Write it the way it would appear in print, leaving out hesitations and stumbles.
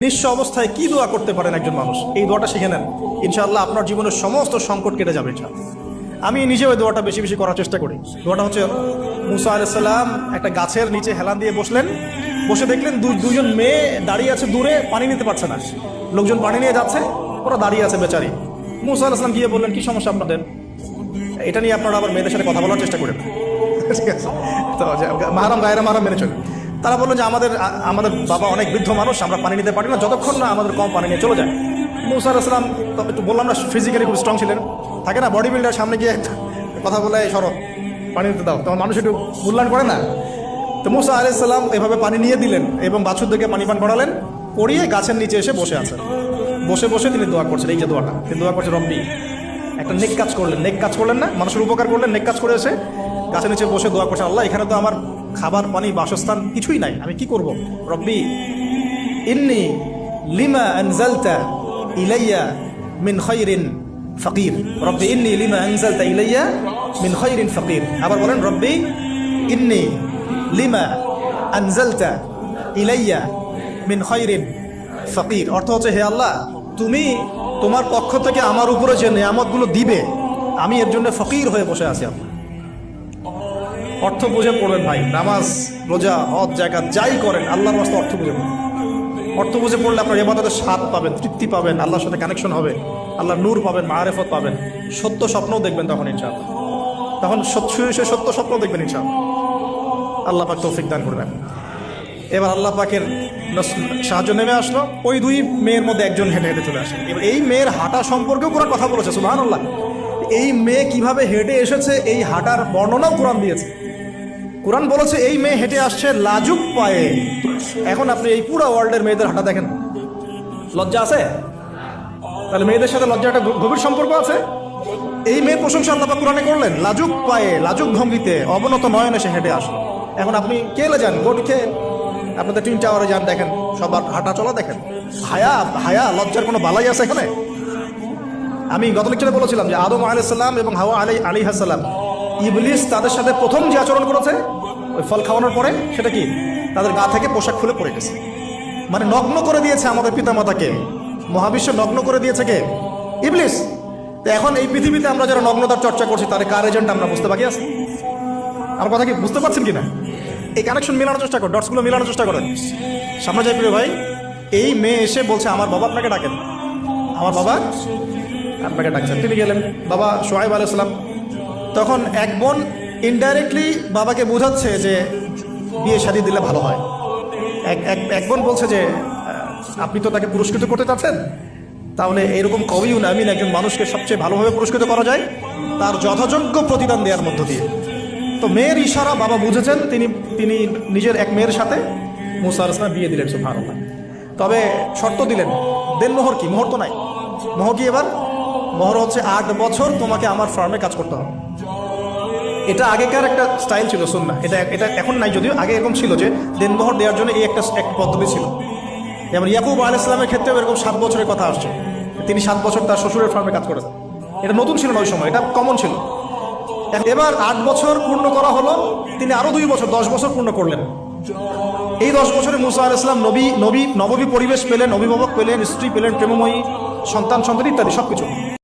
নিঃস্ব অবস্থায় কি দোয়া করতে পারেন একজন মানুষ, এই দোয়াটা শিখে নেন, ইনশাআল্লাহ আপনার জীবনের সমস্ত সংকট কেটে যাবে। আমি নিজেও এই দোয়াটা বেশি বেশি করার চেষ্টা করি। দোয়াটা হচ্ছে, মুসা আলাইহিস সালাম একটা গাছের নিচে হেলান দিয়ে বসলেন, বসে দেখলেন দুইজন মেয়ে দাঁড়িয়ে আছে দূরে, পানি নিতে পারছে না, লোকজন পানি নিয়ে যাচ্ছে, ওরা দাঁড়িয়ে আছে বেচারি। মুসা আলাইহিস সালাম গিয়ে বললেন, কি সমস্যা আপনাদের? এটা নিয়ে আপনারা আবার মেয়েদের সাথে কথা বলার চেষ্টা করেন, ঠিক আছে? তো মাহারাম গায়রা মাহারাম মেনে চলেন। তারা বললো যে আমাদের বাবা অনেক বৃদ্ধ মানুষ, আমরা পানি নিতে পারি না যতক্ষণ না আমাদের কম পানি নিয়ে চলে যায়। মুসা আলাইহিস সালাম তবে একটু বললাম না, ফিজিক্যালি খুব স্ট্রং ছিলেন, থাকে না বডি বিল্ডার, সামনে গিয়ে কথা বলে সরব পানি নিতে দাও, তখন মানুষ একটু মূল্যায়ন করে না। তো মুসা আলাইহিস সালাম এভাবে পানি নিয়ে দিলেন এবং বাছুরদেরকে পানি পান করালেন, করিয়ে গাছের নিচে এসে বসে আছেন। বসে বসে তিনি দোয়া করছেন, এই যে দোয়াটা তিনি দোয়া করছেন, রব্বি, একটা নেক কাজ করলেন, নেক কাজ করলেন না, মানুষের উপকার করলেন, নেক কাজ করে এসে গাছের নিচে বসে দোয়া করছেন, আল্লাহ এখানে তো আমার খাবার পানি বাসস্থান কিছুই নাই, আমি কি করব? রব্বি ইন্নী লিমা আনজালতা ইলাইয়া মিন খায়রিন ফাকির, রব্বি ইন্নী লিমা আনজালতা ইলাইয়া মিন খায়রিন ফাকির। আবার বলেন, রব্বি ইন্নী লিমা আনজালতা ইলাইয়া মিন খায়রিন ফাকির। অর্থ হচ্ছে, হে আল্লাহ, তুমি তোমার পক্ষ থেকে আমার উপরে যে নিয়ামতগুলো দিবে, আমি এর জন্য ফকির হয়ে বসে আছি। আল্লাহ অর্থ বুঝে পড়বেন ভাই, নামাজ রোজা হজ জাকাত যাই করেন আল্লাহর রাস্তা অর্থ বুঝে পড়বেন। অর্থ বুঝে পড়লে আপনার ইবাদতের স্বাদ পাবেন, তৃপ্তি পাবেন, আল্লাহর সাথে কানেকশন হবে, আল্লাহর নূর পাবেন, মাআরিফত পাবেন, সত্য স্বপ্নও দেখবেন তখন ইনশাআল্লাহ। তখন সত্য স্বপ্ন দেখবেন ইনশাআল্লাহ। আল্লাহ পাক তৌফিক দান করবেন। এবার আল্লাহ পাকের সাহায্য নেমে আসলো, ওই দুই মেয়ের মধ্যে একজন হেঁটে হেঁটে চলে আসে। এবার এই মেয়ের হাঁটা সম্পর্কেও কোরআন কথা বলেছে, সুবহানাল্লাহ। এই মেয়ে কিভাবে হেঁটে এসেছে এই হাঁটার বর্ণনাও কোরআন দিয়েছে। কোরআন বলেছে এই মেয়ে হেঁটে আসছে লাজুক পায়ে। এখন আপনি এই পুরো ওয়ার্ল্ডের মেয়েদের হাঁটা দেখেন, লজ্জা আছে? তাহলে মেয়েদের সাথে লজ্জা একটা গভীর সম্পর্ক আছে। এই মেয়ের প্রশংসা আল্লাহ পাক কোরআনে করলেন, লাজুক পায়ে, লাজুক ভঙ্গিতে, অবনত নয়নে সে হেঁটে আসলো। এখন আপনি কেলে যান, গোট খেয়ে আপনাদের টুইন টাওয়ারে যান, দেখেন সবার হাঁটা চলা দেখেন, হায়া লজ্জার কোনো বালাই আছে এখানে? আমি গত লেকচারে বলেছিলাম যে আদম আলাইহিস সালাম এবং হাওয়া আলাইহিস সালাম, ইবলিস তাদের সাথে প্রথম যে আচরণ করেছে ওই ফল খাওয়ানোর পরে, সেটা কি? তাদের গা থেকে পোশাক খুলে পড়ে গেছে, মানে নগ্ন করে দিয়েছে আমাদের পিতামাতাকে, মহাবিশ্ব নগ্ন করে দিয়েছে কে? ইবলিস। তো এখন এই পৃথিবীতে আমরা যারা নগ্নতার চর্চা করছি, তার কার এজেন্ট আমরা বুঝতে বাকি আছে? আমার কথা কি বুঝতে পারছেন কিনা? এই কানেকশন মেলানোর চেষ্টা করেন, ডটসগুলো মেলানোর চেষ্টা করেন। সামনে যাই প্রিয় ভাই, এই মেয়ে এসে বলছে, আমার বাবা আপনাকে ডাকেন, আমার বাবা আপনাকে ডাকছেন। তিনি গেলেন, বাবা শুআয়ব আলাইহিস সালাম। তখন এক বোন ইনডাইরেক্টলি বাবাকে বোঝাচ্ছে যে বিয়ে শাদী দিলে ভালো হয়। এক বোন বলছে যে আপনি তো তাকে পুরস্কৃত করতে চাচ্ছেন, তাহলে এরকম কবিউন আমিন, একজন মানুষকে সবচেয়ে ভালোভাবে পুরস্কৃত করা যায় তার যথাযোগ্য প্রতিদান দেওয়ার মধ্য দিয়ে। তো মেয়ের ইশারা বাবা বুঝেছেন, তিনি নিজের এক মেয়ের সাথে মুসা আলাইহিস সালাম বিয়ে দিলেন, সুবহানাল্লাহ। তবে শর্ত দিলেন, দেন মোহর কি? মোহর তো নাই। মোহর কি এবার? মোহর হচ্ছে 8 বছর তোমাকে আমার ফার্মে কাজ করতে হবে। এটা আগেকার একটা স্টাইল ছিল, সুন্নাহ। এটা এখন নাই যদিও, আগে এরকম ছিল যে দেনমোহর দেওয়ার জন্য এই একটা পদ্ধতি ছিল। যেমন ইয়াকুব আলাইহিস সালামের ক্ষেত্রেও এরকম 7 বছরের কথা আসছে, তিনি 7 বছর তার শ্বশুরের ফার্মে কাজ করেছেন। এটা নতুন ছিল না ওই সময়, এটা কমন ছিল। এবার 8 বছর পূর্ণ করা হলো, তিনি আরো 2 বছর 10 বছর পূর্ণ করলেন। এই 10 বছরে মুসা আলাইহিস সালাম নবী পরিবেশ পেলেন, অভিভাবক পেলেন, স্ত্রী পেলেন, প্রেমময়ী, সন্তান সন্ততি ইত্যাদি সবকিছু।